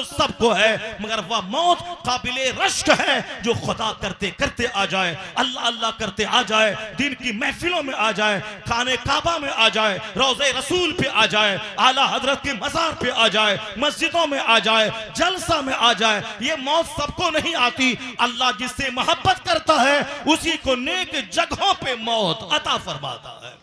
तो सबको है, मगर वह मौत काबिले रश्क है जो खुदा करते करते आ जाए, अल्लाह अल्लाह करते आ जाए, दिन की महफिलों में आ जाए, खाने काबा में आ जाए, रोज़े रसूल पे आ जाए, आला हजरत के मज़ार पे आ जाए, मस्जिदों में आ जाए, जलसा में आ जाए। ये मौत सबको नहीं आती। अल्लाह जिससे मोहब्बत करता है उसी को नेक जगहों पे मौत अता फरमाता है।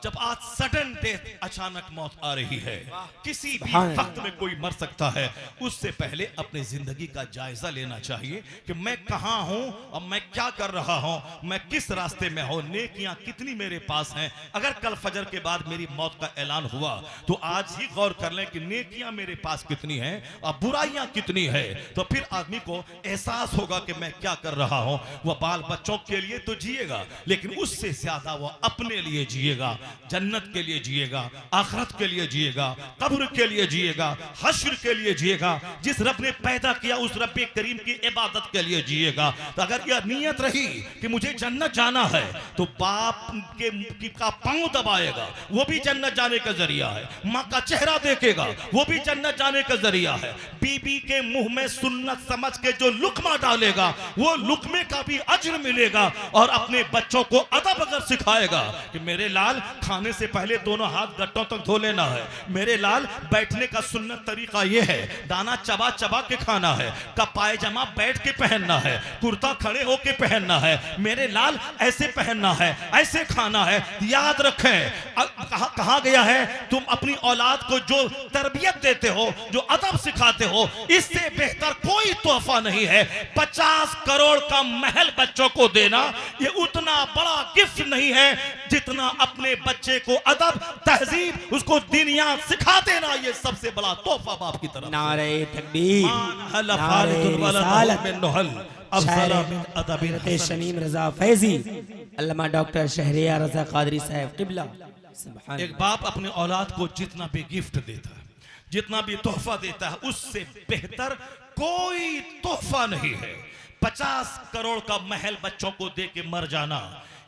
जब आज सडन डेथ, अचानक मौत आ रही है, किसी भी वक्त में कोई मर सकता है, उससे पहले अपनी जिंदगी का जायजा लेना चाहिए कि मैं कहां हूं और मैं क्या कर रहा हूं, मैं किस रास्ते में हूं, नेकियां कितनी मेरे पास हैं। अगर कल फजर के बाद मेरी मौत का ऐलान हुआ तो आज ही गौर कर लें कि नेकियां मेरे पास कितनी हैं और बुराइयां कितनी है। तो फिर आदमी को एहसास होगा कि मैं क्या कर रहा हूं। वह बाल बच्चों के लिए तो जिएगा, लेकिन उससे ज्यादा वह अपने लिए जिएगा, जन्नत के लिए जिएगा, आखिरत के लिए जिएगा, कब्र के लिए जिएगा, हश्र के लिए जिएगा। जिस रब ने पैदा किया उस रब करीम की इबादत के लिए जिएगा। तो अगर यह नीयत रही कि मुझे जन्नत जाना है तो बाप के का पांव दबाएगा, वो भी जन्नत जाने का जरिया है। माँ का चेहरा देखेगा, वो भी जन्नत जाने का जरिया है। बीबी के मुंह में सुन्नत समझ के जो लुकमा डालेगा वो लुकमे का भी अज्र मिलेगा। और अपने बच्चों को अदब अगर सिखाएगा कि मेरे लाल खाने से पहले दोनों हाथ गट्टों तक धो लेना है, मेरे लाल बैठने का सुन्नत तरीका यह है, दाना चबा चबा के खाना है, का पायजामा बैठ के पहनना है, कुर्ता खड़े होके पहनना है, मेरे लाल ऐसे पहनना है, ऐसे खाना है। याद रखें, कहा गया है तुम अपनी औलाद को जो तरबियत देते हो, जो अदब सिखाते हो, इससे बेहतर कोई तोहफा नहीं है। 50 करोड़ का महल बच्चों को देना ये उतना बड़ा गिफ्ट नहीं है जितना अपने बच्चे को अदब तहजीब, उसको दीनियात सिखा देना ये सबसे बड़ा तोहफा बाप की तरफ। नारे तकबीर, नारे रिसालत, शमीम रजा फैजी, अल्लामा डॉक्टर शहरियार रजा कादरी साहब किबला। एक बाप अपने औलाद को जितना भी गिफ्ट देता है, जितना भी तोहफा देता है, उससे बेहतर कोई तोहफा नहीं है। 50 करोड़ का महल बच्चों को दे के मर जाना,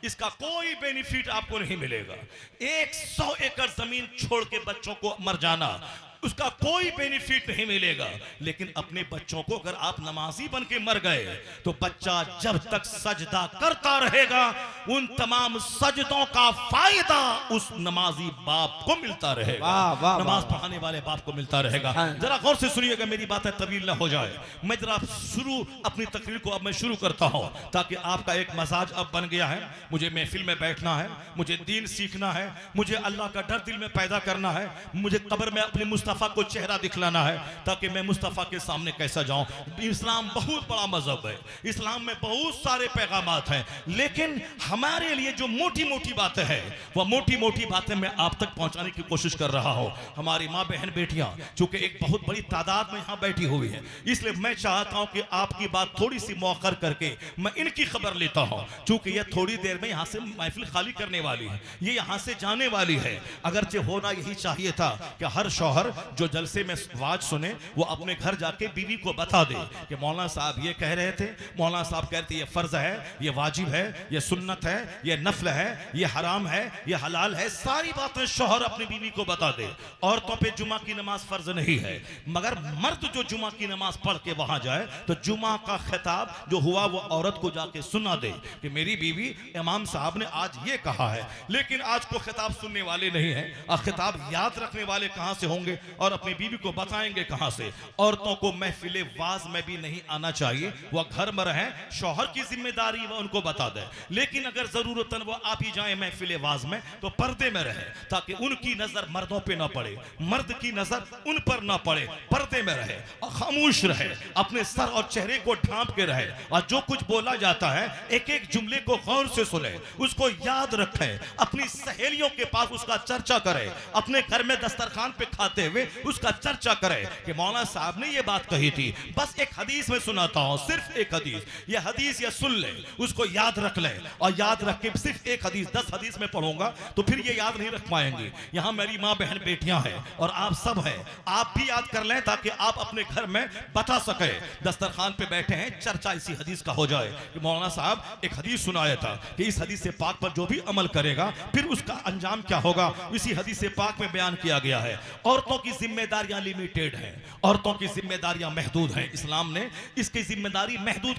इसका कोई बेनिफिट आपको नहीं मिलेगा। 100 एकड़ जमीन छोड़ के बच्चों को मर जाना, उसका कोई बेनिफिट नहीं मिलेगा। लेकिन अपने बच्चों को अगर आप नमाजी बन के मर गए तो बच्चा जब तक सजदा करता रहेगा उन तमाम सजदों का फायदा उस नमाजी बाप को मिलता रहेगा, नमाज पढ़ाने वाले बाप को मिलता रहेगा। जरा गौर से सुनिएगा, मेरी बातें तवील ना हो जाए। मैं जरा शुरू अपनी तकरीर को अब मैं शुरू करता हूं ताकि आपका एक मजाज अब बन गया है। मुझे महफिल में बैठना है, मुझे दीन सीखना है, मुझे अल्लाह का डर दिल में पैदा करना है, मुझे कब्र में अपने मुस्तफ़ा को चेहरा दिखलाना है ताकि मैं मुस्तफ़ा के सामने कैसा जाऊं। इस्लाम बहुत बड़ा मजहब है, इस्लाम में बहुत सारे पैगामात हैं, लेकिन हमारे लिए जो मोटी मोटी बातें हैं वह मोटी मोटी बातें मैं आप तक पहुंचाने की कोशिश कर रहा हूं। हमारी माँ बहन बेटियां चूंकि एक बहुत बड़ी तादाद में यहाँ बैठी हुई है, इसलिए मैं चाहता हूं कि आपकी बात थोड़ी सी मौखर करके मैं इनकी खबर लेता हूं। चूंकि यह थोड़ी देर में यहाँ से महफिल खाली करने वाली है, ये यहाँ से जाने वाली है। अगरचे होना यही चाहिए था कि हर शौहर जो जलसे में वाज सुने वो अपने घर जाके बीवी को बता दे कि मौलाना साहब ये कह रहे थे, मौलाना साहब कहते ये फर्ज है, ये वाजिब है, ये सुन्नत है, ये नफल है, ये हराम है, ये हलाल है। सारी बातें शौहर अपनी बीवी को बता दे। औरतों पे जुमा की नमाज फर्ज नहीं है, मगर मर्द जो जुमा की नमाज पढ़ के वहां जाए तो जुमा का खिताब जो हुआ वो औरत को जाके सुना दे कि मेरी बीवी इमाम साहब ने आज ये कहा है। लेकिन आज को खिताब सुनने वाले नहीं है, और खिताब याद रखने वाले कहां से होंगे और अपनी बीवी को बताएंगे कहां से। औरतों को महफिले वाज में भी नहीं आना चाहिए, वह घर में रहें, शौहर की जिम्मेदारी वह उनको बता दे। लेकिन अगर जरूरतन वो आप ही जाए महफिले वाज में तो पर्दे में रहे ताकि उनकी नजर मर्दों पे ना पड़े, मर्द की नजर उन पर ना पड़े, पर्दे में रहे और खामोश रहे, अपने सर और चेहरे को ढांप के रहे और जो कुछ बोला जाता है एक एक जुमले को गौर से सुने, उसको याद रखें, अपनी सहेलियों के पास उसका चर्चा करें, अपने घर में दस्तरखान पे खाते हुए उसका चर्चा करें कि मौलाना साहब ने ये बात कही थी। बस एक हदीस में सुनाता हूं, सिर्फ एक हदीस, ये हदीस या सुन ले, उसको याद रख ले और याद रख के सिर्फ एक हदीस 10 हदीस में पढ़ूंगा तो फिर ये याद नहीं रख पाएंगे। यहां मेरी माँ बहन बेटियां हैं और आप सब हैं, आप भी याद कर लें ताकि आप अपने घर में बता सके। दस्तरखान पे बैठे हैं, चर्चा इसी हदीस का हो जाए कि मौलाना साहब एक हदीस सुनाया था कि इस हदीस पाक पर जो भी अमल करेगा फिर उसका अंजाम क्या होगा, इसी हदीस पाक में बयान किया गया है। औरतों की जिम्मेदारियां लिमिटेड हैं, औरतों की जिम्मेदारियां महदूद हैं। इस्लाम ने इसकी जिम्मेदारी महदूद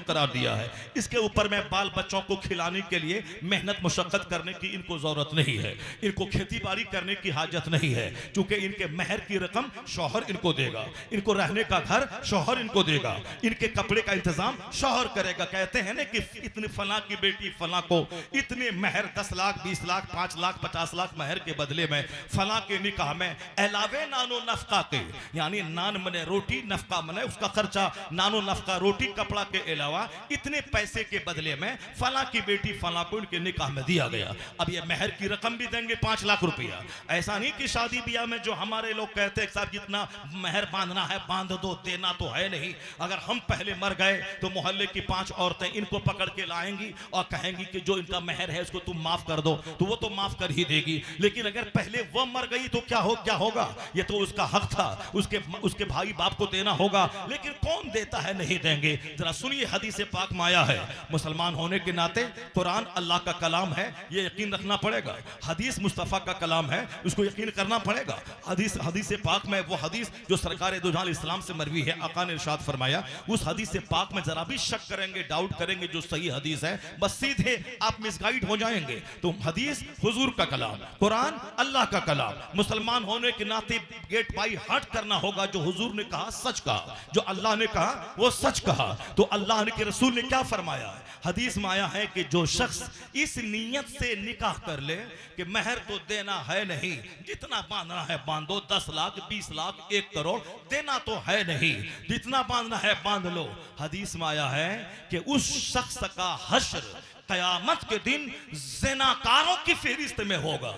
करार दिया है। इसके ऊपर में बाल बच्चों को खिलाने के लिए मेहनत मुशक्कत करने की इनको जरूरत नहीं है, इनको खेती बाड़ी करने की हाजत नहीं है, क्योंकि इनके महर की रकम शौहर इनको देगा, इनको रहने का घर शौहर इनको देगा, इनके कपड़े का इंतजाम शौहर करेगा। कहते हैं ना कि इतने फला की बेटी फला को इतने महर 10 लाख 20 लाख 5 लाख 50 लाख महर के बदले में फला के निकाह में अलावे नानो नफका के, यानी नान मने रोटी, नफका मने उसका खर्चा, नानो नफका रोटी कपड़ा के अलावा इतने पैसे के बदले में फला की बेटी फला को इनके निकाह में दिया गया। अब ये महर की रकम भी देंगे 5 लाख रुपया। ऐसा नहीं कि शादी ब्याह में जो हमारे लोग कहते हैं साहब जितना महर बांधना है बांध दो, देना तो है नहीं। अगर हम पहले मर गए तो मोहल्ले की 5 औरतें इनको पकड़ के लाएंगी और कहेंगी कि जो इनका महर है उसको तुम माफ कर दो, तो वो तो माफ कर ही देगी। लेकिन अगर पहले वो मर गई तो क्या होगा? ये तो उसका हक था, उसके भाई बाप को देना होगा, लेकिन कौन देता है? नहीं देंगे। जरा सुनिए, हदीस पाक में आया है, मुसलमान होने के नाते कुरान अल्लाह का कलाम है, ये यकीन रखना पड़ेगा। हदीस मुस्तफ़ा का कलाम है, उसको यकीन करना पड़ेगा। हदीस पाक में वो हदीस जो सरकार दो जहां इस्लाम से मरवी है, आका ने इरशाद फरमाया, उस हदीस पाक में जरा भी शक करेंगे, डाउट करेंगे जो सही हदीस है, बस सीधे आप मिसगाइड हो जाएंगे। तो हदीस हुजूर का कलाम, कुरान अल्लाह का कलाम। मुसलमान होने के नाते गेट बाई हट करना होगा। जो हुजूर ने कहा सच कहा, जो अल्लाह ने कहा वो सच कहा। तो अल्लाह के रसूल ने क्या फरमाया है? हदीस में आया है कि जो शख्स इस नीयत से निकाह कर ले कि महर तो देना है नहीं, जितना बांधना है बांधो, 10 लाख 20 लाख 1 करोड़ देना तो है नहीं, जितना बांधना है बांध लो। हदीस में आया है कि उस शख्स का हश्र कयामत के दिन ज़िनाकारों की फहरिस्त में होगा,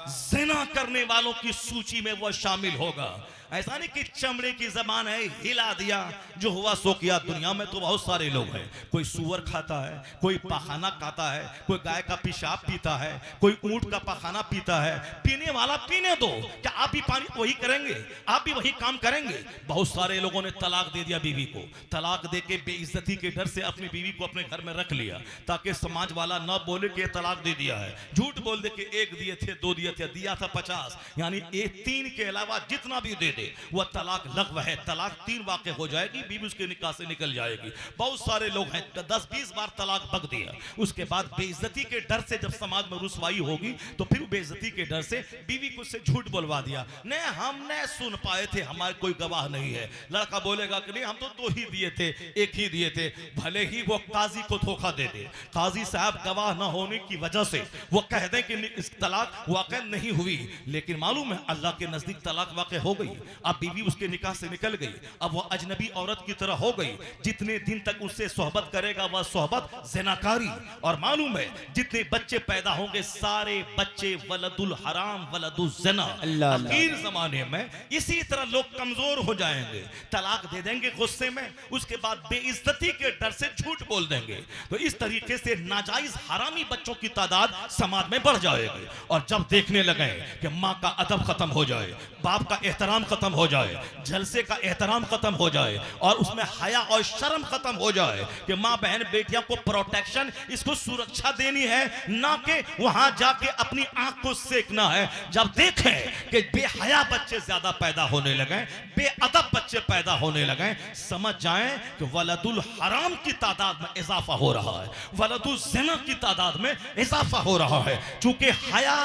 ज़िना करने वालों की सूची में वह शामिल होगा। ऐसा नहीं कि चमड़े की जबान है, हिला दिया, जो हुआ सो किया। दुनिया में तो बहुत सारे लोग हैं, कोई सुअर खाता है, कोई पाखाना खाता है, कोई गाय का पेशाब पीता है, कोई ऊंट का पाखाना पीता है। पीने वाला पीने दो, क्या आप भी पानी वही करेंगे? आप भी वही काम करेंगे? बहुत सारे लोगों ने तलाक दे दिया बीवी को, तलाक दे के बेइज्जती के डर से अपनी बीवी को अपने घर में रख लिया, ताकि समाज वाला न बोले कि तलाक दे दिया है। झूठ बोल दे कि 1 दिए थे, 2 दिए थे, दिया था 50, यानी 3 के अलावा जितना भी दे वह तलाक लग़्व है। तलाक 3 वाक़े हो जाएगी, बीवी उसके निकाह से निकल जाएगी। बहुत सारे लोग हैं 10-20 बार तलाक बक दिया, उसके बाद बेइज्जती के डर से जब समाज में रुसवाई होगी तो फिर बेइज्जती के डर से बीवी को से झूठ बोलवा दिया, नहीं हम नहीं सुन पाए थे, हमारे कोई गवाह नहीं है। लड़का बोलेगा कि नहीं हम तो 2 ही दिए थे, 1 ही दिए थे, भले ही वो काजी को धोखा दे दे, काजी साहब गवाह न होने की वजह से वो कह दें कि इस तलाक वाक़ई नहीं हुई, लेकिन मालूम है अल्लाह के नजदीक तलाक वाक़ई हो गई। अब बीवी उसके निकाह से निकल गई, अब वह अजनबी औरत की तरह हो गई। जितने दिन तक उससे सोहबत करेगा वह सोहबत ज़िनाकारी। और मालूम है जितने बच्चे पैदा होंगे सारे बच्चे वलदुल हराम वलदुल ज़िना। आखिर जमाने में इसी तरह लोग कमजोर हो जाएंगे, तलाक दे देंगे गुस्से में, उसके बाद बेइज्जती के डर से झूठ बोल देंगे। तो इस तरीके से नाजायज हरामी बच्चों की तादाद समाज में बढ़ जाएगी। और जब देखने लगे कि माँ का अदब खत्म हो जाए, बाप का एहतराम खत्म हो जाए, जलसे का एहतराम खत्म हो जाए और उसमें हया और शर्म खत्म हो जाए कि माँ बहन बेटियों को प्रोटेक्शन, इसको सुरक्षा देनी है, ना कि वहां जाके अपनी आंख को सेकना है। जब देखें कि बेहया बच्चे ज्यादा पैदा होने लगे, बेअदब बच्चे पैदा होने लगे, समझ जाएं कि वलदुल हराम की तादाद में इजाफा हो रहा है, वलदुल ज़िना की तादाद में इजाफा हो रहा है। चूंकि हया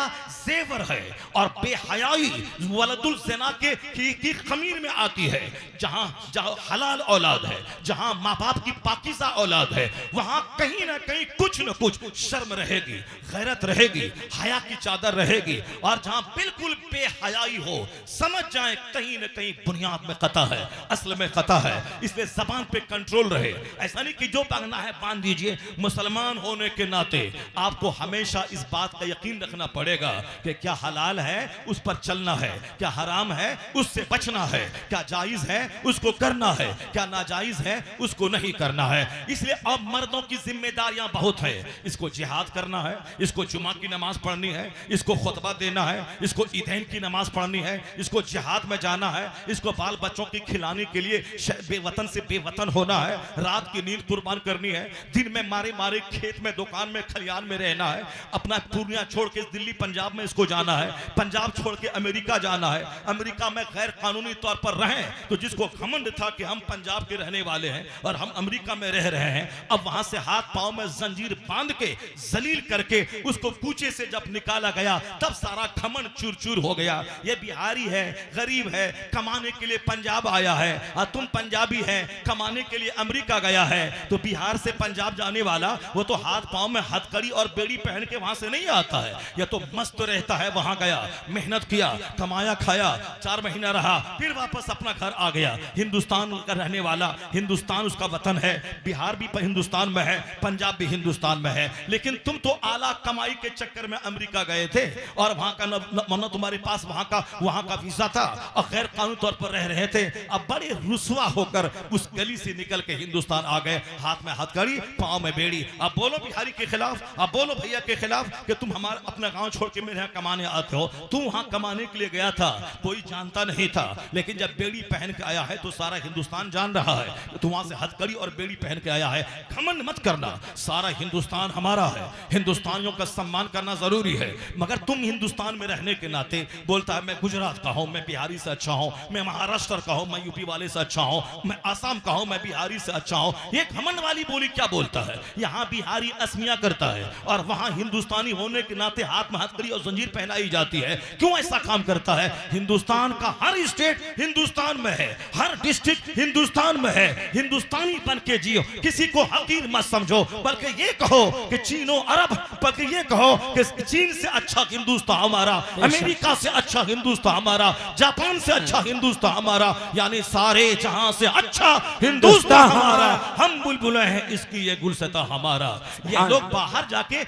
जेवर है और बेहयाई वलदुल ज़िना की खमीर में आती है। जहां हलाल औलाद है, जहां माँ बाप की पाकीज़ा औलाद है, वहां कहीं ना कहीं कुछ न कुछ शर्म रहेगी, गैरत रहेगी, हया की चादर रहेगी। और जहां बिल्कुल बेहयाई हो, समझ जाए कहीं ना कहीं बुनियाद में खता है, असल में खता है। इसलिए जबान पे कंट्रोल रहे। ऐसा नहीं कि जो बांधना है बांध दीजिए। मुसलमान होने के नाते आपको हमेशा इस बात का यकीन रखना पड़ेगा कि क्या हलाल है उस पर चलना है, क्या हराम है उससे बचना है, क्या जायज है उसको करना है, क्या नाजायज है उसको नहीं करना है। इसलिए अब मर्दों की जिम्मेदारियां बहुत है। इसको जिहाद करना है, इसको जुमा की नमाज पढ़नी है, इसको खुतबा देना है, इसको ईदैन की नमाज पढ़नी है, इसको जिहाद में जाना है, इसको बाल बच्चों की खिलाने के लिए बेवतन से बेवतन होना है, रात की नींद कुर्बान करनी है, दिन में मारे मारे खेत में दुकान में खलियान में रहना है, अपना पूर्णिया छोड़ के दिल्ली पंजाब में इसको जाना है, पंजाब छोड़ के अमेरिका जाना है, अमेरिका में गैर कानूनी तौर पर रहें तो जिसको घमंड था कि हम पंजाब के रहने वाले हैं और हम अमेरिका में रह रहे हैं, अब वहां से हाथ पांव में जंजीर बांध के जलील करके उसको कूचे से जब निकाला गया तब सारा घमंड चूर चूर हो गया। ये बिहारी है, गरीब है, कमाने के लिए पंजाब आया है, और तुम पंजाबी है कमाने के लिए अमेरिका गया है, तो बिहार से पंजाब जाने वाला वो तो हाथ पांव में हथकड़ी और बेड़ी पहन के वहां से नहीं आता है, या तो मस्त रहता है, वहां गया मेहनत किया कमाया खाया 4 महीना रहा फिर वापस अपना घर आ गया। हिंदुस्तान का रहने वाला, हिंदुस्तान उसका वतन है, बिहार भी हिंदुस्तान में है, पंजाब भी हिंदुस्तान में है, लेकिन तुम तो आला कमाई के चक्कर में अमेरिका गए थे और वहां का न तुम्हारे पास वहां का वीजा था और गैर कानूनी तौर पर रह रहे थे। अब बड़े रुसवा होकर उस गली से निकल के हिंदुस्तान आ गए, हाथ में हथकड़ी पांव में बेड़ी। अब बोलो बिहारी के खिलाफ, अब बोलो भैया के खिलाफ कि तुम हमारा अपना गांव छोड़ के मेरे यहाँ कमाने आते हो। तू वहां कमाने के लिए गया था, कोई जानता नहीं था, लेकिन जब बेड़ी पहन के आया है तो सारा हिंदुस्तान जान रहा है तू वहां से हथकड़ी और बेड़ी पहन के आया है। घमंड मत करना, सारा हिंदुस्तान हमारा है, हिंदुस्तानियों का सम्मान करना जरूरी है, मगर तुम हिंदुस्तान में रहने के नाते बोलता है मैं गुजरात का हूं, मैं बिहारी से अच्छा हूं, मैं महाराष्ट्र का हूं, मैं यूपी वाले से अच्छा हूं, मैं आसाम का हूं, मैं बिहारी से अच्छा हूं। ये घमंड वाली बोली क्या बोलता है? यहां बिहारी असमिया करता है और वहां हिंदुस्तानी होने के नाते हाथ में हथकड़ी और जंजीर पहनाई जाती है। क्यों ऐसा काम करता है? हिंदुस्तान का हर स्टेट हिंदुस्तान में है, हर डिस्ट्रिक्ट हिंदुस्तान में है, हिंदुस्तानी बन के जियो, किसी को हकीर मत समझो, बल्कि ये कहो कि चीनो अरब, बल्कि ये कहो कि चीन से अच्छा हिंदुस्तान हमारा, अमेरिका से अच्छा हिंदुस्तान हमारा, जापान से अच्छा हिंदुस्तान हमारा, यानी सारे जहां से अच्छा हिंदुस्तान हमारा। हम बुलबुलें हैं इसकी ये गुलशता हमारा। ये लोग बाहर जाके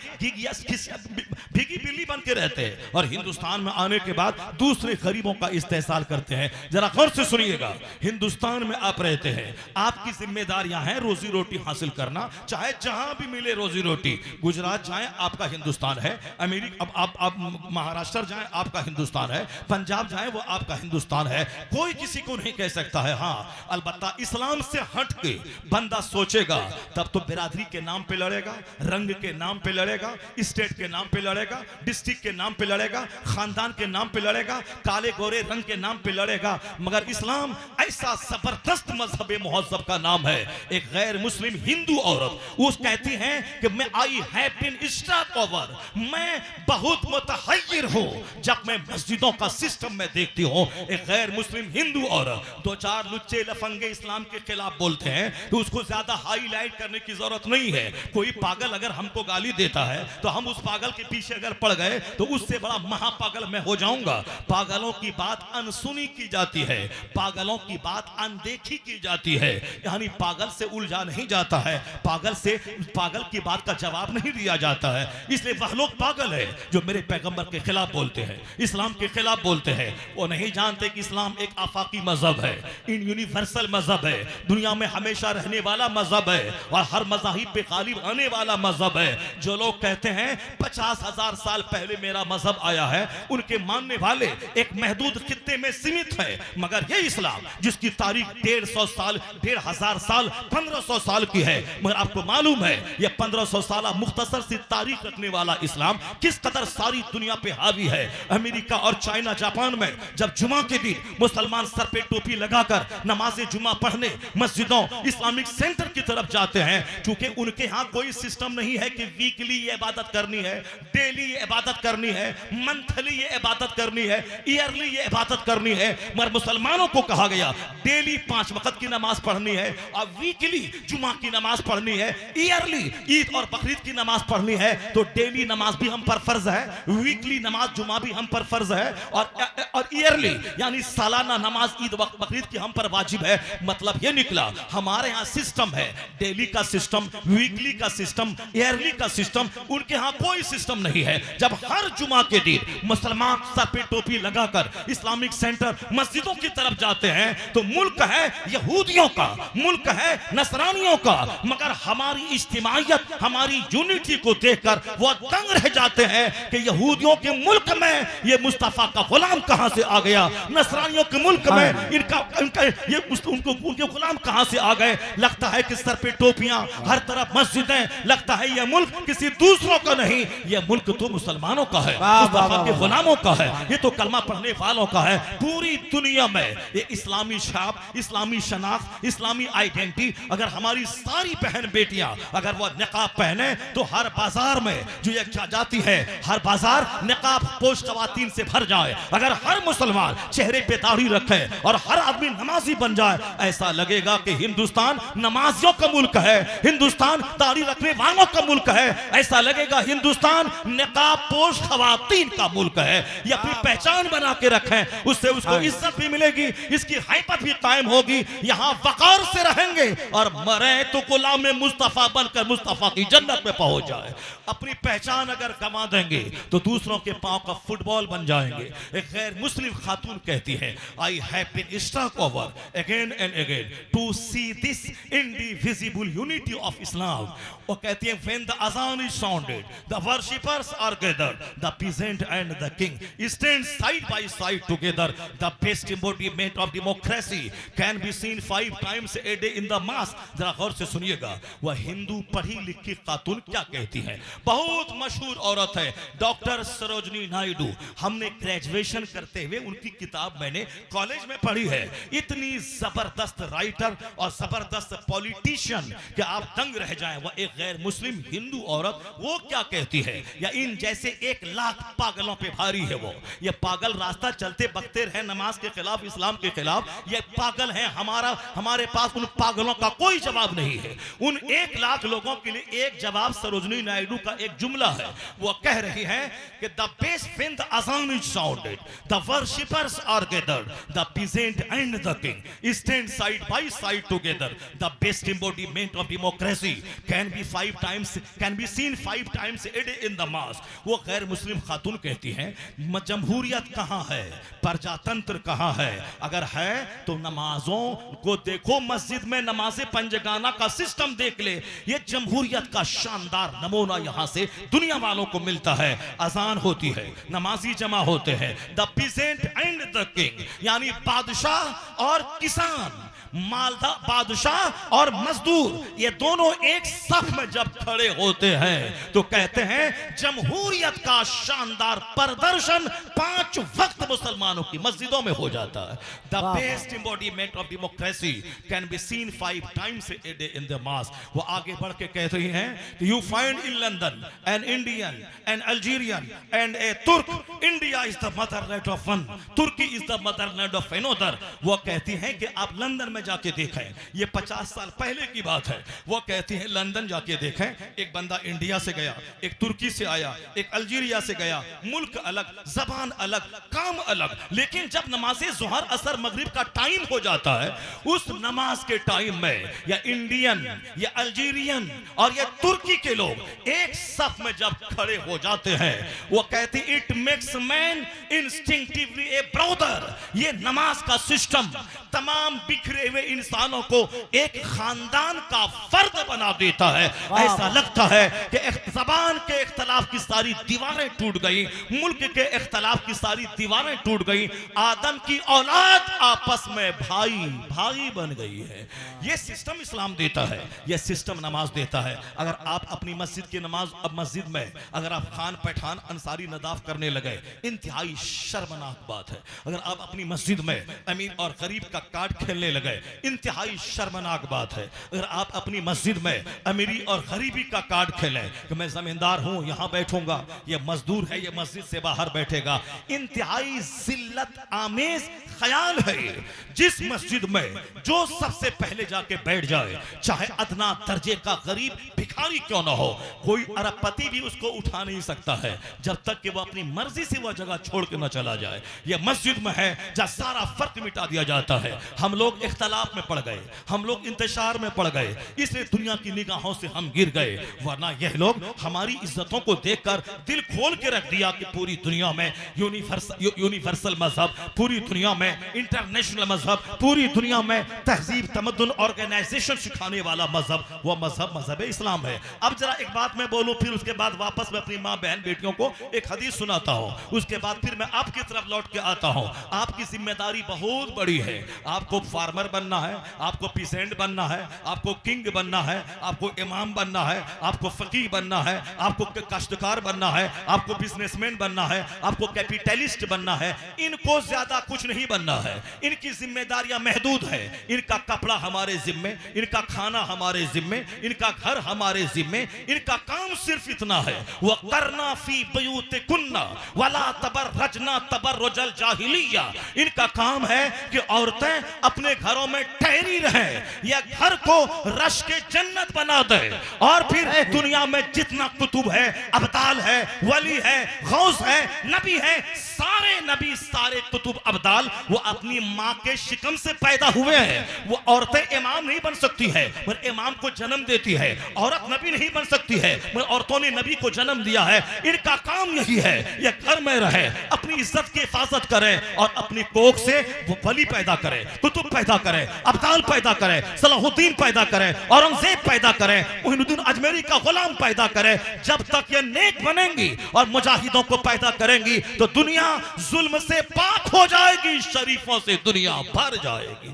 भीगी बिल्ली बन के रहते हैं और हिंदुस्तान में आने के बाद दूसरे गरीबों का इस्तेहसाल करते हैं। जरा गौर से सुनिएगा, हिंदुस्तान में आप रहते हैं, आपकी जिम्मेदारियां हैं रोजी रोटी हासिल करना, चाहे जहां भी मिले रोजी रोटी। गुजरात जाएं आपका हिंदुस्तान है, अमेरिका अब आप महाराष्ट्र जाएं आपका हिंदुस्तान है, पंजाब जाएं वो आपका हिंदुस्तान है, कोई किसी को नहीं कह सकता है। हाँ, अलबत्ता इस्लाम से हट के बंदा सोचेगा तब तो बिरादरी के नाम पे लड़ेगा, रंग के नाम पे लड़ेगा, स्टेट के नाम पे लड़ेगा, डिस्ट्रिक्ट के नाम पे लड़ेगा, खानदान के नाम पे लड़ेगा, काले गोरे रंग के नाम पे लड़ेगा। मगर इस्लाम ऐसा जबरदस्त मजहब मुहज्जब का नाम है। एक गैर मुस्लिम हिंदू औरत वो कहती है कि मैं I have been struck over, मैं बहुत मुतहय्यर हूं जब मैं मस्जिदों का सिस्टम में देखती हूं। एक गैर मुस्लिम हिंदू औरत 2-4 लुच्चे लफंगे इस्लाम के खिलाफ बोलते हैं तो उसको ज्यादा हाईलाइट करने की जरूरत नहीं है। कोई पागल अगर हमको गाली देता है तो हम उस पागल के पीछे अगर पड़ गए तो उससे बड़ा महापागल मैं हो जाऊंगा। पागलों की बात अनसुनी की जाती है, पागलों की बात अनदेखी की जाती है, यानी पागल से उलझा नहीं जाता है, पागल की बात का जवाब नहीं दिया जाता है। इसलिए वह लोग पागल है जो मेरे पैगंबर के खिलाफ बोलते हैं, इस्लाम के खिलाफ बोलते हैं। वो नहीं जानते कि इस्लाम एक आफाकी मजहब है, इन यूनिवर्सल मजहब है, दुनिया में हमेशा रहने वाला मजहब है और हर मज़ाहिब पे गालिब आने वाला मजहब है। जो लोग कहते हैं 50,000 साल पहले मेरा मजहब आया है, उनके मानने वाले एक महदूद खित्ते में सीमित है। मगर ये इस्लाम जिसकी तारीख 150 साल 1,500 साल 1500 साल की है, मगर आपको मालूम है ये 1500 साल मुख्तसर सी तारीख रखने वाला इस्लाम किस कदर सारी दुनिया पे हावी है। अमेरिका और चाइना जापान में जब जुमा के दिन मुसलमान सर पे टोपी लगाकर नमाज जुमा पढ़ने मस्जिदों इस्लामिक सेंटर की तरफ जाते हैं, क्योंकि उनके यहाँ कोई सिस्टम नहीं है कि वीकली ये इबादत करनी है, डेली ये इबादत करनी है, मंथली ये इबादत करनी है, ईयरली ये इबादत करनी है। मगर मुसलमानों को कहा गया डेली 5 वक्त की नमाज पढ़नी है और वीकली जुमा की नमाज पढ़नी है, ईयरली ईद और बकरीद की नमाज पढ़नी है। तो डेली नमाज भी हम पर फर्ज है, वीकली नमाज जुमा भी हम पर फर्ज है और ईयरली यानी सालाना नमाज ईद बकरीद की हम पर वाजिब है। मतलब ये निकला हमारे यहाँ सिस्टम है, डेली का सिस्टम, वीकली का सिस्टम, ईयरली का सिस्टम, उनके यहाँ कोई सिस्टम नहीं है। जब हर जुमा के दिन मुसलमान सर पे टोपी लगाकर इस्लामिक सेंटर मस्जिदों की तरफ जाते हैं तो मुल्क है यहूदियों का, मुल्क है नसरानियों का, मगर हमारी इज्तिमाइयत, हमारी यूनिटी को देखकर वो दंग रह जाते हैं कि यहूदियों के मुल्क में ये मुस्तफा का गुलाम कहां से आ गया, नसरानियों के मुल्क में इनका ये उनके गुलाम कहां से आ गए। लगता है कि सर पे टोपियां, हर तरफ मस्जिदें, लगता है ये मुल्क किसी दूसरों का नहीं, ये मुल्क तो मुसलमानों का है, मुस्तफा के गुलामों का है, ये तो कलमा पढ़ने वालों का है। पूरी दुनिया में ये इस्लामी छाप, इस्लामी शनाख्त, इस्लामी आइडेंटिटी, अगर हमारी सारी बहन बेटियां अगर वो निकाब पहने तो हर बाजार में जो ये जाती है, हर बाजार निकाब पोश खवातीन से भर जाए। अगर हर मुसलमान चेहरे पे दाढ़ी रखे और हर आदमी नमाजी बन जाए, ऐसा लगेगा कि हिंदुस्तान नमाजियों का मुल्क है, हिंदुस्तान दाढ़ी रखने वालों का मुल्क है, ऐसा लगेगा हिंदुस्तान निकाब पोश खवातीन का मुल्क है। ये अपनी पहचान बना के रखें, उससे उसको इज्जत भी मिलेगी, इसकी हैबत भी कायम होगी, यहाँ वकार से रहेंगे और मरे तो गुलाम मुस्तफा बनकर मुस्तफा की जन्नत में पहुंच जाए। अपनी पहचान अगर गंवा देंगे तो दूसरों के पांव का फुटबॉल बन जाएंगे। एक गैर मुस्लिम खातून कहती है, I have been struck over again and again to see this indivisible unity of Islam. वो कहती है, when the azan is sounded the worshippers are gathered, the peasant and the king stand side by side together, the best embodiment of democracy can be seen 5 times a day in the mass। जरा गौर से सुनिएगा, वह हिंदू पढ़ी लिखी खातून क्या कहती है। बहुत मशहूर औरत है डॉक्टर सरोजनी नायडू। हमने ग्रेजुएशन करते हुए उनकी किताब मैंने कॉलेज में पढ़ी है। इतनी जबरदस्त राइटर और जबरदस्त पॉलिटिशियन कि आप दंग रह जाएं। वह एक गैर मुस्लिम हिंदू औरत, वो क्या कहती है, या इन जैसे 1 लाख पागलों पे भारी है वो। ये पागल रास्ता चलते बकते रहे नमाज के खिलाफ, इस्लाम के खिलाफ, ये पागल है। हमारे पास उन पागलों का कोई जवाब नहीं है। उन 1 लाख लोगों के लिए एक जवाब सरोजनी नायडू का एक जुमला है। वो कह रही है कि the best when the azan is sounded the worshippers are gathered, the peasant and the king stand side by side together, the best embodiment of democracy can be seen 5 times a day in the mass। वो गैर मुस्लिम खातून कहती है, जमहूरियत कहां है, प्रजातंत्र कहां है, अगर है तो नमाजों को देखो, मस्जिद में नमाज़े पंजगाना का सिस्टम देख ले। ये जमहूरियत का शानदार नमूना यहां से दुनिया वालों को मिलता है। अजान होती है, नमाजी जमा होते हैं, the peasant and the king, यानी बादशाह और किसान, मालदा बादशाह और मजदूर, ये दोनों एक सफ में जब खड़े होते हैं तो कहते हैं जमहूरियत का शानदार प्रदर्शन 5 वक्त मुसलमानों की मस्जिदों में हो जाता है। The best embodiment of democracy can be seen 5 times a day in the mass। वो आगे बढ़ के कहते हैं कि you find in London an Indian, an Algerian and a Turk, India is the motherland of one, Turkey is the motherland of another. वो कहती हैं कि आप लंदन में जाके देखें, ये 50 साल पहले की बात है। वो कहती है लंदन जाके देखें, एक बंदा इंडिया से गया, एक तुर्की से आया, एक अल्जीरिया से गया, मुल्क अलग, जबान अलग, काम अलग, लेकिन जब नमाज़े ज़ोहर असर मगरिब का टाइम हो जाता है, उस नमाज के टाइम में या इंडियन या अल्जीरियन और या तुर्की के लोग एक सफ में जब खड़े हो जाते हैं, वो कहती it makes man instinctively A brother. ये नमाज का सिस्टम तमाम बिखरे हुए इंसानों को एक खानदान का फर्द बना देता है। ऐसा लगता है कि ज़बान के इख्तलाफ की सारी दीवारें टूट गई, मुल्क के इख्तलाफ की सारी दीवारें टूट गई, आदम की औलाद आपस में भाई भाई बन गई है। यह सिस्टम इस्लाम देता है, यह सिस्टम नमाज देता है। अगर आप अपनी मस्जिद की नमाज, अब मस्जिद में अगर आप खान पठान अंसारी नदाफ करने लगे, इंतहाई शर्मनाक बात है। अगर आप अपनी मस्जिद में अमीर और गरीब का कार्ड खेलने लगे, इंतहाई शर्मनाक बात है। अगर आप अपनी मस्जिद में अमीरी और गरीबी का कार्ड खेलें कि मैं जमींदार हूं, यहां बैठूंगा, ये मजदूर है, ये मस्जिद से बाहर बैठेगा, इंतहाई जिल्लत आमेज ख्याल है। जिस मस्जिद में जो सबसे पहले जाके बैठ जाए, चाहे अदना दर्जे का गरीब भिखारी क्यों ना हो, कोई अरबपति भी उसको उठा नहीं सकता है जब तक कि वो अपनी मर्जी से वह जगह छोड़ के ना चला जाए। यह मस्जिद में है जहां सारा फर्क मिटा दिया जाता है। हम लोग इख्तलाफ में पड़ गए, हम लोग इंतशार में पड़ गए, इसलिए दुनिया की निगाहों से हम गिर गए। वरना यह लोग हमारी इज्जतों को देखकर दिल खोल के रख दिया कि पूरी दुनिया में यूनिवर्सल मजहब, पूरी दुनिया में इंटरनेशनल इंटरनेशनल मजहब, पूरी दुनिया में तहजीब तमद्दुन ऑर्गेनाइजेशन सिखाने वाला मजहब वो मजहब इस्लाम है। अब जरा एक बात मैं बोलूं, फिर उसके बाद वापस मैं अपनी माँ बहन बेटियों को एक हदीस सुनाता हूं, उसके बाद फिर मैं आपकी तरफ लौट के आता हूं। आपकी जिम्मेदारी बहुत बड़ी है। आपको फार्मर बनना है, आपको पीसेंट बनना है, आपको किंग बनना है, आपको इमाम बनना है, आपको फकीह बनना है, आपको काश्तकार बनना है, आपको बिजनेसमैन बनना है, आपको कैपिटलिस्ट बनना है। इनको ज्यादा कुछ नहीं बनना है। इनकी जिम्मेदारियां महदूद है। इनका कपड़ा हमारे जिम्मे, इनका खाना हमारे जिम्मे, इनका घर हमारे जिम्मे। इनका काम सिर्फ इतना है, वह करना फी बयूतिकुन्ना वला तबर्रजना तबर्रुजल जाहिलिया। इनका काम है कि औरतें अपने घरों में ठहरी रहें या घर को रश के जन्नत बना दे। और फिर दुनिया में जितना कुतुब है, अब्दाल है, वली है, गौस है, नबी है, सारे नबी सारे कुतुब अब्दाल वो अपनी माँ के शिकम से पैदा हुए हैं। वो औरतें इमाम नहीं बन सकती है, मगर इमाम को जन्म देती है। औरत नबी नहीं बन सकती है, मगर औरतों ने नबी को जन्म दिया है। इनका काम यही है, ये घर में रहे, अपनी इज्जत की हिफाजत करें और अपनी कोख से वो वली पैदा करें, कुतुब पैदा करें, अब्दाल पैदा करें, सलाहुद्दीन पैदा करें, औरंगजेब पैदा करें, मोइनुद्दीन अजमेरी का गुलाम पैदा करें। जब तक ये नेक बनेंगी और मुजाहिदों को पैदा करेंगी तो दुनिया जुल्म से पाक हो जाएगी, शरीफों से दुनिया भर जाएगी।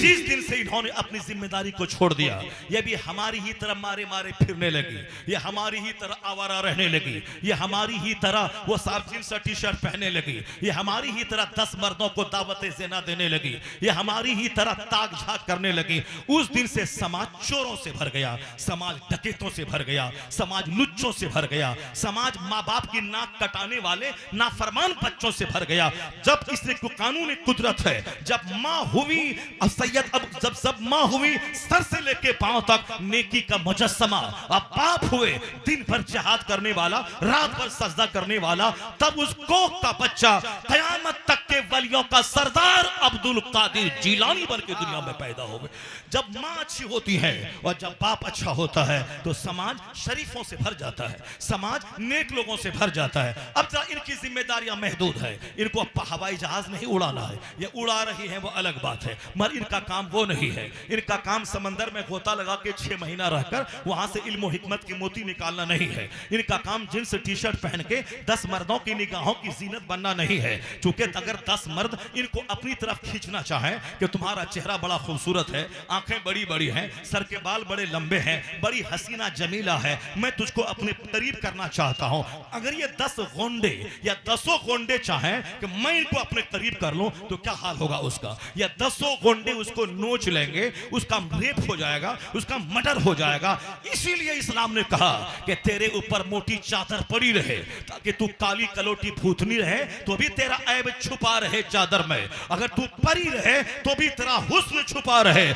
जिस दिन से इन्होंने अपनी जिम्मेदारी को छोड़ दिया, ये भी हमारी ही तरह मारे मारे फिरने लगी, ये हमारी ही तरह आवारा रहने लगी, ये हमारी ही तरह वो साफ जींस टी शर्ट पहनने लगी, ये हमारी ही तरह 10 मर्दों को दावतें ज़िना देने लगी, ये हमारी ही तरह ताक झाक करने लगी। उस दिन से समाज चोरों से भर गया, समाज डकैतों से भर गया, समाज लुच्चों से भर गया, समाज माँ बाप की नाक कटाने वाले नाफरमान बच्चों से भर गया। जब इसने कानून कुदरत है, जब माँ हुई सैयद, अब जब माँ हुई सर से लेके पांव तक नेकी का मुजस्समा, अब बाप हुए दिन भर जिहाद करने वाला, रात भर सजदा करने वाला, तब उस कोख का बच्चा कयामत तक के वलियों का सरदार अब्दुल कादिर जीलानी बन के दुनिया में पैदा हो गए। जब माँ अच्छी होती है और जब बाप अच्छा होता है तो समाज शरीफों से भर जाता है, समाज नेक लोगों से भर जाता है। अब इनकी जिम्मेदारियां महदूद है। इनको हवाई जहाज नहीं उड़ाना है, ये उड़ा रही है वो अलग बात है, मगर इनका काम वो नहीं है। इनका काम समंदर में गोता लगा के 6 महीना रहकर वहां से इल्म हिकमत की मोती निकालना नहीं है। इनका काम जींस टी शर्ट पहन के 10 मर्दों की निगाहों की जीनत बनना नहीं है। क्योंकि अगर 10 मर्द इनको अपनी तरफ खींचना चाहे कि तुम्हारा चेहरा बड़ा खूबसूरत है, आंखें बड़ी बड़ी हैं, सर के बाल बड़े लंबे हैं, बड़ी हसीना जमीला है, मैं तुझको अपने करीब करना चाहता हूं, अगर ये 10 गोंडे या 10 गोंडे चाहें कि मैं इनको अपने करीब कर लूं तो क्या हाल होगा उसका? या 10 गोंडे उसको नोच लेंगे, उसका रेप हो जाएगा, उसका मर्डर हो जाएगा। इसीलिए इस्लाम ने कहा कि तेरे ऊपर मोटी चादर पड़ी रहे ताकि तू काली कलोटी भूतनी रहे तो भी तेरा ऐब छुपा रहे चादर में, अगर तू परी रहे तो भी तेरा हुस्न छुपा रहे,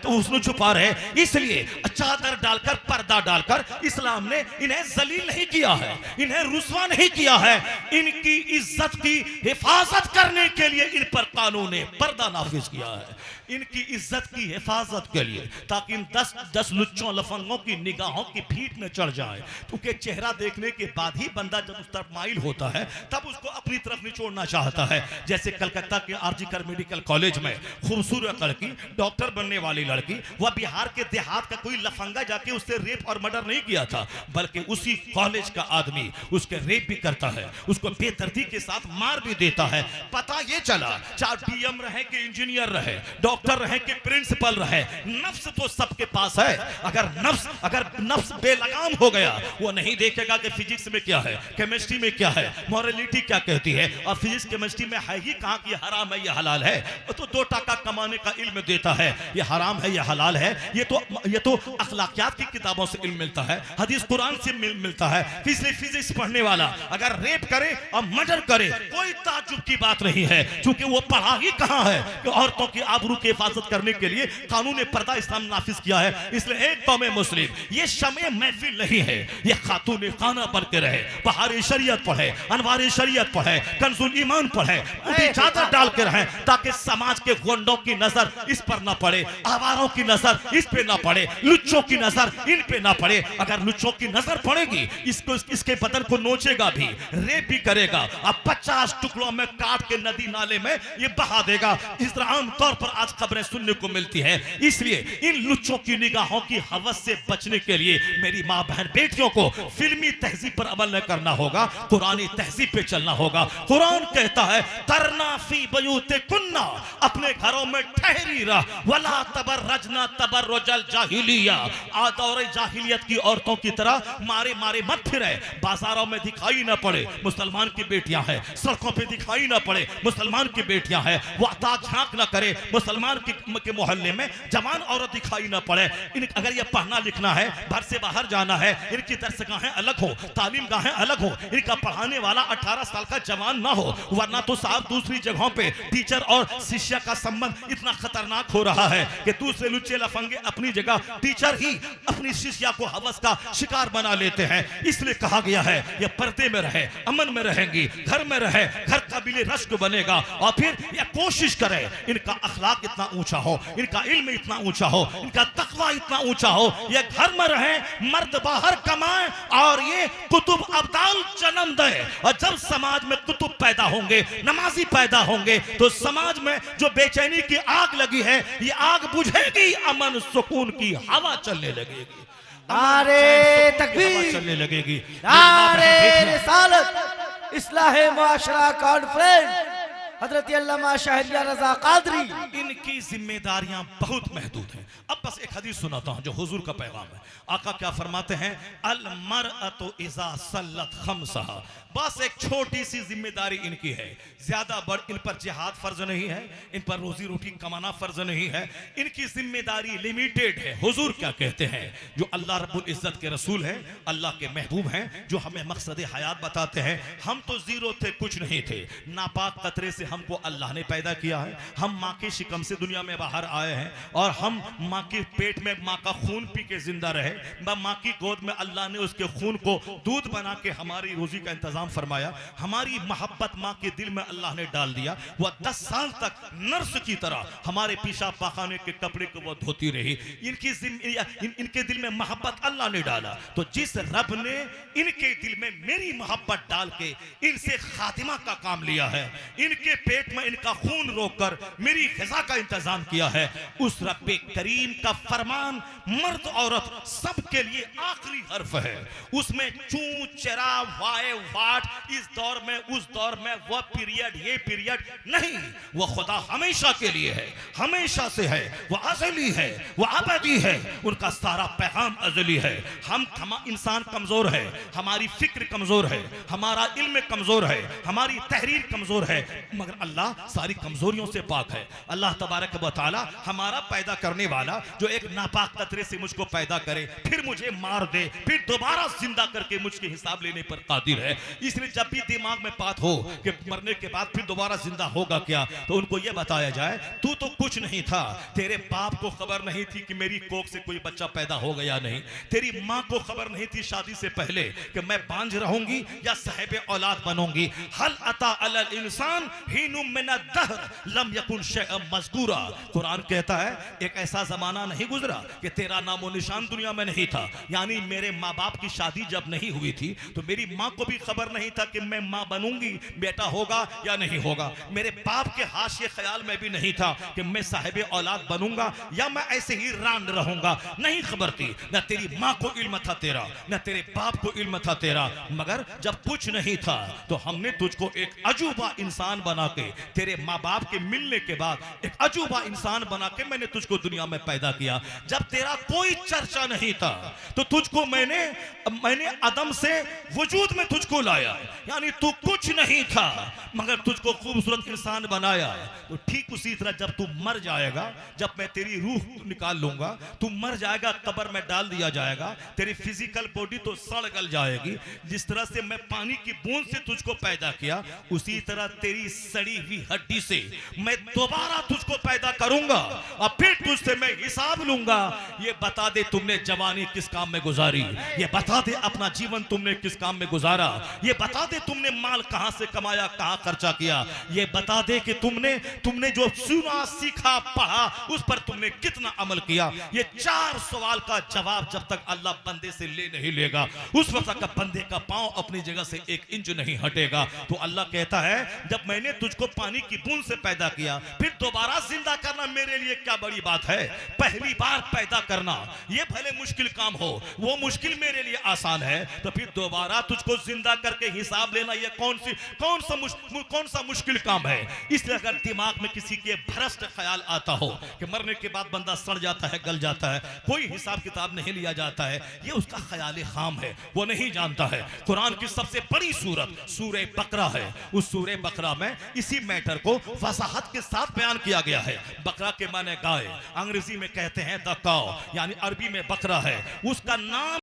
हुस्न छुपा रहे। इसलिए चादर डालकर, पर्दा डालकर इस्लाम ने इन्हें जलील नहीं किया है, इन्हें रुस्वा नहीं किया है। इनकी इज्जत की हिफाजत करने के लिए इन पर कानून ने पर्दा नाफिज किया है, इनकी इज्जत की हिफाजत के लिए, ताकि इन 10 लुच्चों लफंगों की निगाहों की भीट में चढ़ जाए। क्योंकि चेहरा देखने के बाद ही बंदा जब उस तरफ माइल होता है तब उसको अपनी तरफ निचोड़ना चाहता है। जैसे कलकत्ता के आरजी कर मेडिकल कॉलेज में खूबसूरत लड़की, डॉक्टर बनने वाली लड़की, वह बिहार के देहात का कोई लफंगा जाके उससे रेप और मर्डर नहीं किया था, बल्कि उसी कॉलेज का आदमी उसके रेप भी करता है, उसको बेदर्दी के साथ मार भी देता है। पता ये चला, चाहे डीएम रहे कि इंजीनियर रहे, डॉक्टर रहे कि प्रिंसिपल रहे, नफ्स तो सबके पास है। अगर नफ्स बेलगाम हो गया, वो नहीं देखेगा कि फिजिक्स में क्या है, केमिस्ट्री में क्या है, मॉरलिटी क्या कहती है, और फिजिक्स केमिस्ट्री में है ही कहां कि ये हराम है ये हलाल है। तो 2 टका कमाने का इल्म देता है, ये हराम है ये हलाल है। ये तो अखलाकियात की किताबों से इल्म मिलता है, हदीस कुरान से मिलता है। इसलिए फिजिक्स पढ़ने वाला अगर रेप करे और मर्डर करे, कोई ताज्जुब की बात नहीं है, क्योंकि वो पढ़ा ही कहां है कि औरतों की आबरू की हिफाजत करने के लिए कानून पर्दा इस्लाम नाफिज किया है। इसलिए एक कौम मुस्लिम ये शमे महफिल नहीं है, ये खातून खाना बन के रहे, बहार शरीयत पढ़े, अनवार शरीयत पढ़े, कंजुल ईमान पढ़े, ऊटी चादर डाल के रहें, ताकि समाज के गुंडों की नजर इस पर ना पड़े, आवारों की नजर इस पे ना पड़े, लुच्चों की नजर इन पे ना पड़े। अगर लुच्चों की नजर पड़ेगी, इसके बदन को नोचेगा भी, रेप भी करेगा, अब 50 टुकड़ों में काट के नदी नाले में ये बहा देगा। इस तरह आम तौर पर आज खबरें सुनने को मिलती है। इसलिए इन लुच्चों की निगाहों की हवस से बचने के लिए मेरी मां बहन बेटियों को फिल्मी तहजीब पर अमल न करना होगा, कुरानी तहजीब पे चलना होगा। कुरान कहता है तरना फी बयूते कुन्ना, अपने घरों में ठहरी रह, वला तबर्रजना तबर्रुजल जाहिलिया, दौरे जाहिलियत की औरतों की तरह मारे मारे मत फिरे, बाजारों में दिखाई ना पड़े मुसलमान की बेटियां हैं, सड़कों पे दिखाई ना पड़े मुसलमान की बेटियां हैं, वो ताक झांक ना करे मुसलमान के मोहल्ले में जवान औरत दिखाई ना पड़े। अगर ये पढ़ना लिखना है, घर से बाहर जाना है, इनकी दरसगाहें अलग हो, तालीम गाहें अलग हो, इनका पढ़ाने वाला 18 साल का जवान ना हो, वरना तो साहब दूसरी जगहों पे टीचर और शिष्य का संबंध इतना खतरनाक हो रहा है कि दूसरे लुच्चे लफंगे अपनी जगह, टीचर ही अपनी शिष्या को हवस का शिकार बना लेते हैं। इसलिए कहा गया है ये पर्दे में रहे, अमन में रहेंगी, घर में रहे, घर काबिले रश्क बनेगा। और फिर ये कोशिश करे इनका अखलाक इतना ऊंचा हो, इनका इल्म इतना ऊंचा हो, इनका तकवा इतना ऊंचा हो, ये घर में रहे, मर्द बाहर कमाए और ये कुतुब अब्दाल जन्म दे। और जब समाज में कुतुब पैदा होंगे, नमाजी पैदा होंगे, तो समाज में जो बेचैनी की आग लगी है ये आग बुझेगी, अमन सुकून की हवा चलने लगेगी, नारे तकबीर, चलने लगेगी। नारे रिसालत, इस्लाह मुआशरा कॉन्फ्रेंस, हजरत अल्लामा शहरिया रजा कादरी। इनकी जिम्मेदारियां बहुत महदूद हैं। अब बस एक हदीस सुनाता हूं जो हुजूर का पैगाम है। आका क्या फरमाते हैं, अल मरअतु इज़ा सल्लत खमसहा, बस एक छोटी सी जिम्मेदारी इनकी है, ज्यादा बड़ इन पर जिहाद फर्ज नहीं है, इन पर रोजी रोटी कमाना फर्ज नहीं है, इनकी जिम्मेदारी लिमिटेड है। हुजूर क्या कहते हैं, जो अल्लाह रब्बुल इज्जत के रसूल हैं, अल्लाह के महबूब हैं, जो हमें मकसद हयात बताते हैं, हम तो जीरो थे, कुछ नहीं थे, नापाक कतरे से हमको अल्लाह ने पैदा किया है, हम माँ के शिकम से दुनिया में बाहर आए हैं, और हम माँ के पेट में माँ का खून पी के जिंदा रहे, माँ की गोद में अल्लाह ने उसके खून को दूध बना के हमारी रोजी का इंतजाम फरमाया, हमारी मोहब्बत माँ के दिल में अल्लाह ने डाल दिया। वह 10 साल तक नर्स की तरह हमारे पेशाब पाखाने के कपड़े को वो धोती रही। इनके दिल में मोहब्बत अल्लाह ने डाला, तो जिस रब ने इनके दिल में मेरी मोहब्बत डाल के इनसे खातिमा का काम लिया है, इनके पेट में इनका खून रोककर मेरी ग़िज़ा का इंतजाम किया है, उस रब्बे करीम का फरमान मर्द औरत सबके लिए आखिरी हर्फ है। उसमें चू चरा वाए वाट, इस दौर में उस दौर में वह पीरियड ये पीरियड नहीं, वह खुदा हमेशा के लिए है, हमेशा से है, वह अज़ली है, वह अबदी है, उनका सारा पैगाम अज़ली है। हम इंसान कमजोर है, हमारी फिक्र कमजोर है, हमारा इल्म कमजोर है, हमारी तहरीर कमजोर है, मगर अल्लाह सारी कमजोरियों से पाक है। अल्लाह तबारक व तआला हमारा पैदा करने वाला, जो एक नापाक कतरे से मुझको पैदा करे, फिर मुझे मार दे, फिर दोबारा जिंदा करके मुझके हिसाब लेने पर कादिर है। इसलिए जब भी दिमाग में बात हो कि मरने के बाद फिर दोबारा जिंदा होगा क्या, तो उनको यह बताया जाए तू तो कुछ नहीं था, तेरे बाप को खबर नहीं थी कि मेरी कोख से कोई बच्चा पैदा होगा या नहीं, तेरी माँ को खबर नहीं थी शादी से पहले कि मैं बांझ रहूंगी या साहिब औलाद बनूंगी। हल अता अलल इंसान हिनुम मिन अद-दहर लम यकुन शैअन मज़कूरा, कुरान कहता है एक ऐसा जमाना नहीं गुजरा कि तेरा नामो निशान दुनिया में नहीं था। यानी मेरे माँ बाप की शादी जब नहीं हुई थी तो मेरी माँ को भी खबर नहीं था कि मैं माँ बनूंगी, बेटा होगा या नहीं होगा, मेरे बाप के हाशिए ख्याल में भी नहीं था कि मैं साहिब औलाद बनूंगा या मैं ऐसे ही रांड रहूंगा, नहीं खबर थी। न तेरी माँ को इल्म था तेरा, न तेरे बाप को इल्म था तेरा, मगर जब कुछ नहीं था तो हमने तुझको एक अजूबा इंसान बना के, तेरे माँ बाप के मिलने के बाद एक अजूबा इंसान बना के मैंने तुझको दुनिया में पैदा किया। जब तेरा कोई चर्चा नहीं था तो तुझको मैंने अदम से वजूद में तुझको लाया, यानी तू कुछ नहीं था मगर तुझको खूबसूरत इंसान बनाया। तो ठीक उसी तरह जब तू मर जाएगा, जब मैं तेरी रूह निकाल लूंगा, तू मर जाएगा, कब्र में डाल दिया जाएगा, तेरी फिजिकल बॉडी तो सड़ गल जाएगी। जिस तरह से मैं पानी की बूंद से तुझको पैदा किया, उसी तरह तेरी सड़ी हुई हड्डी से मैं दोबारा तुझको पैदा करूंगा और फिर तुझसे मैं हिसाब लूंगा। ये बता दे तुमने जवानी किस काम में गुजारी, ये बता दे अपना जीवन तुमने किस काम में गुजारा, ये बता दे तुमने माल कहां से कमाया, कहां खर्चा किया, ये बता दे कि तुमने जो सुना सीखा पढ़ा उस पर तुमने कितना अमल किया। ये 4 सवाल का जवाब जब तक अल्लाह बंदे से ले नहीं लेगा उस वक्त तक बंदे का पांव अपनी जगह से 1 इंच नहीं हटेगा। तो अल्लाह कहता है जब मैंने तुझको पानी की बूंद से पैदा किया फिर दोबारा जिंदा करना मेरे लिए क्या बड़ी बात है। पहली बार पैदा करना ये भले मुश्किल काम हो, वो मुश्किल मेरे लिए आसान है, तो फिर दोबारा तुझको जिंदा करके हिसाब लेना ये कौन सा मुश्किल काम है। इसलिए अगर दिमाग में किसी के भ्रष्ट ख्याल आता हो कि मरने के बाद बंदा सड़ जाता है, गल जाता है, कोई हिसाब किताब नहीं लिया जाता है, ये उसका ख्याल खाम है, वो नहीं जानता है। कुरान की सबसे बड़ी सूरत सूरह बकरा है। उस सूरह बकरा में इसी मैटर को वजाहत के साथ बयान किया गया है। बकरा के माने गाय, अंग्रेजी में कहते हैं द काउ, यानी अरबी में बकरा है। उसका नाम